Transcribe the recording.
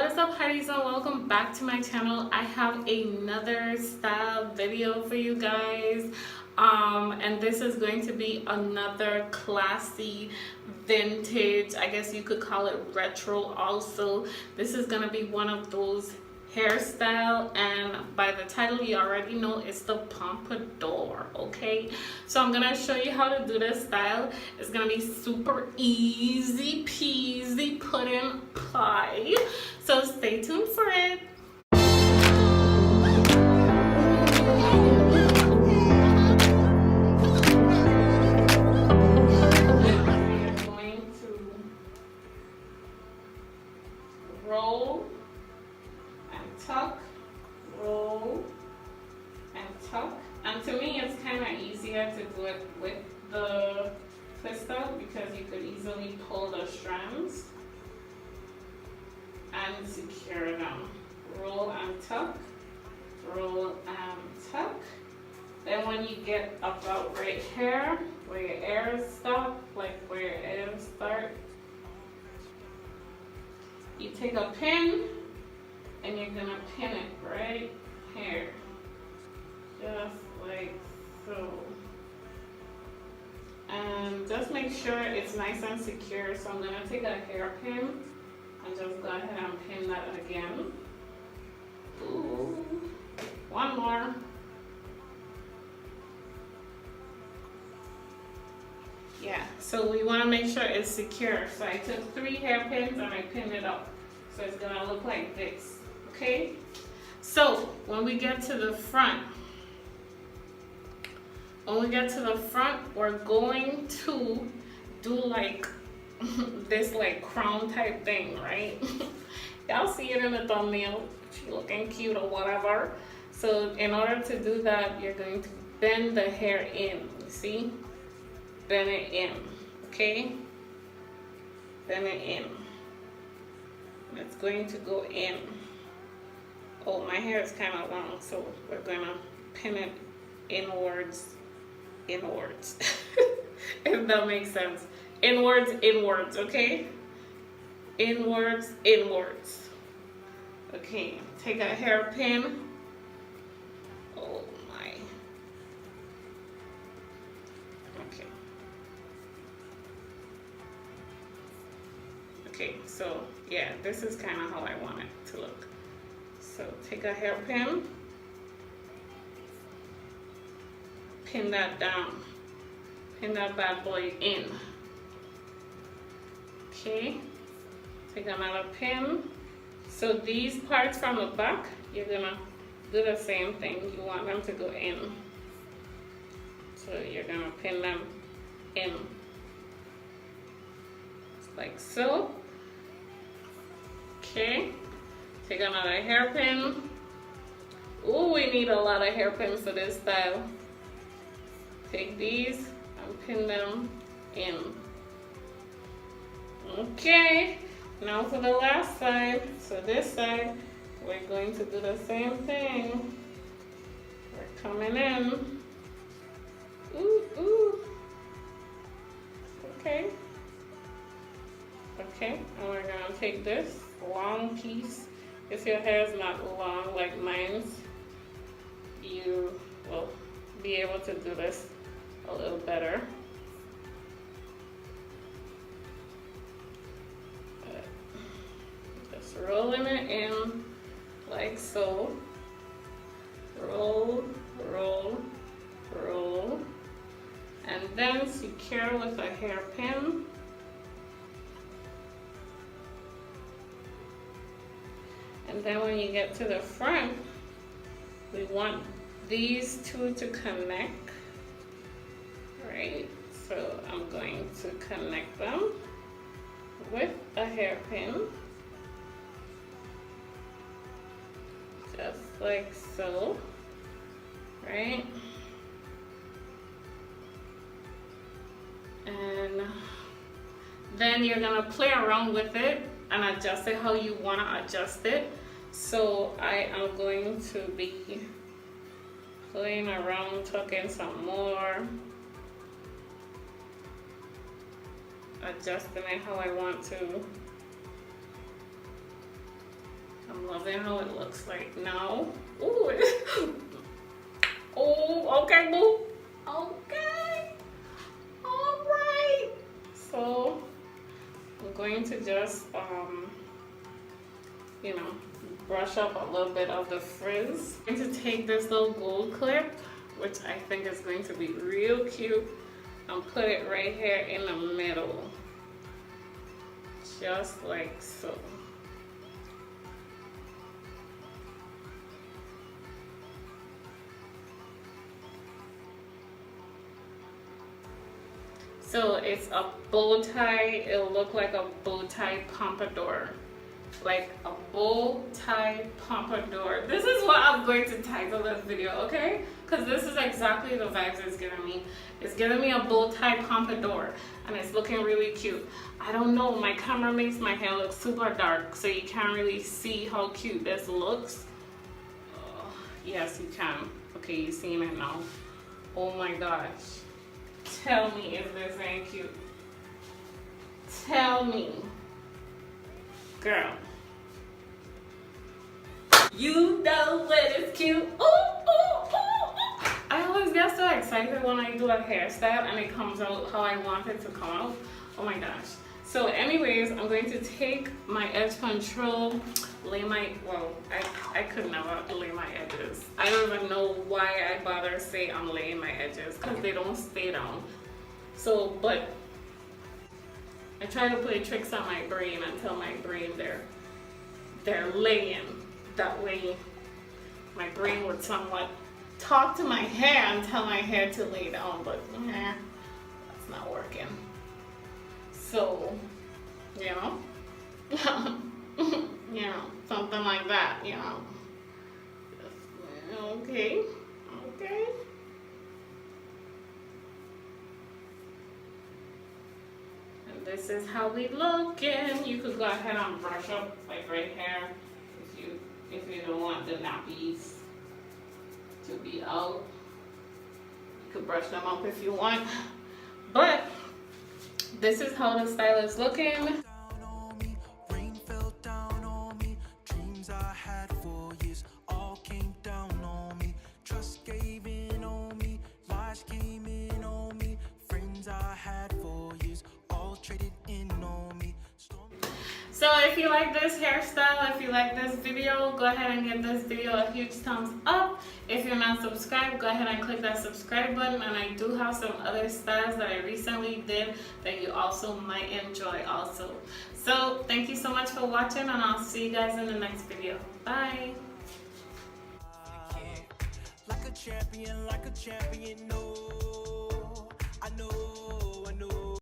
What's up, Heidies, and welcome back to my channel. I have another style video for you guys, and this is going to be another classy vintage, I guess you could call it retro also. This is going to be one of those hairstyle, and by the title you already know it's the Pompadour. Okay, so I'm gonna show you how to do this style. It's gonna be super easy peasy pudding pie, so stay tuned for it. We're going to roll and tuck, roll and tuck, and to me it's kind of easier to do it with the twister because you could easily pull the strands and secure them. Roll and tuck, roll and tuck. Then when you get about right here where your ears stop, like where your ears start, you take a pin and you're gonna pin it right here, just like so. And just make sure it's nice and secure. So I'm gonna take a hairpin and just go ahead and pin that again. Ooh. One more. Yeah, so we wanna make sure it's secure. So I took 3 hairpins and I pinned it up. So it's gonna look like this. Okay, so when we get to the front, we're going to do like this like crown type thing, right? Y'all see it in the thumbnail, she looking cute or whatever. So in order to do that, you're going to bend the hair in, you see? Bend it in, okay? Bend it in. It's going to go in. Oh, my hair is kind of long, so we're gonna pin it inwards, if that makes sense. Inwards, okay? Inwards. Okay, take a hairpin. Oh my. Okay, so yeah, this is kind of how I want it to look. So take a hairpin, pin that down, pin that bad boy in. Okay, take another pin. So these parts from the back, you're gonna do the same thing. You want them to go in. So you're gonna pin them in, like so. Okay. Take another hairpin. Ooh, we need a lot of hairpins for this style. Take these and pin them in. Okay, now for the last side. So this side, we're going to do the same thing. We're coming in. Ooh. Okay. Okay, and we're gonna take this long piece. If your hair is not long like mine's, you will be able to do this a little better. Just rolling it in like so. Roll, and then secure with a hairpin. And then when you get to the front, we want these two to connect, right? So I'm going to connect them with a hairpin, just like so, right? And then you're gonna play around with it and adjust it how you want to adjust it. So I am going to be playing around, tucking some more, adjusting it how I want to. I'm loving how it looks like now. Ooh. Oh, okay, boo. Okay. All right. So I'm going to just, you know, brush up a little bit of the frizz. I'm going to take this little gold clip, which I think is going to be real cute, and put it right here in the middle. Just like so. So it's a bow tie. It'll look like a bow tie pompadour. Like a bow tie pompadour. This is what I'm going to title this video, okay? Because this is exactly the vibes it's giving me. It's giving me a bow tie pompadour, and it's looking really cute. I don't know, my camera makes my hair look super dark, so you can't really see how cute this looks. Oh, yes, you can. Okay, you're seeing it now. Oh my gosh. Tell me if this ain't cute. Tell me. Girl. You know when it's cute. Ooh, ooh, ooh, ooh. I always get so excited when I do a hairstyle and it comes out how I want it to come out. Oh my gosh. So anyways, I'm going to take my edge control, lay my, well, I could never lay my edges. I don't even know why I bother say I'm laying my edges, because they don't stay down. So, but I try to play tricks on my brain and tell my brain they're laying. That way my brain would somewhat talk to my hair and tell my hair to lay down, but that's not working. So, you know, you know, something like that, you know. Okay, okay. And this is how we looking. You could go ahead and brush up like right here if you don't want the nappies to be out. You could brush them up if you want, but this is how the style is looking. So if you like this hairstyle, if you like this video, go ahead and give this video a huge thumbs up. If you're not subscribed, go ahead and click that subscribe button. And I do have some other styles that I recently did that you also might enjoy also. So thank you so much for watching, and I'll see you guys in the next video. Bye. Like a champion, no.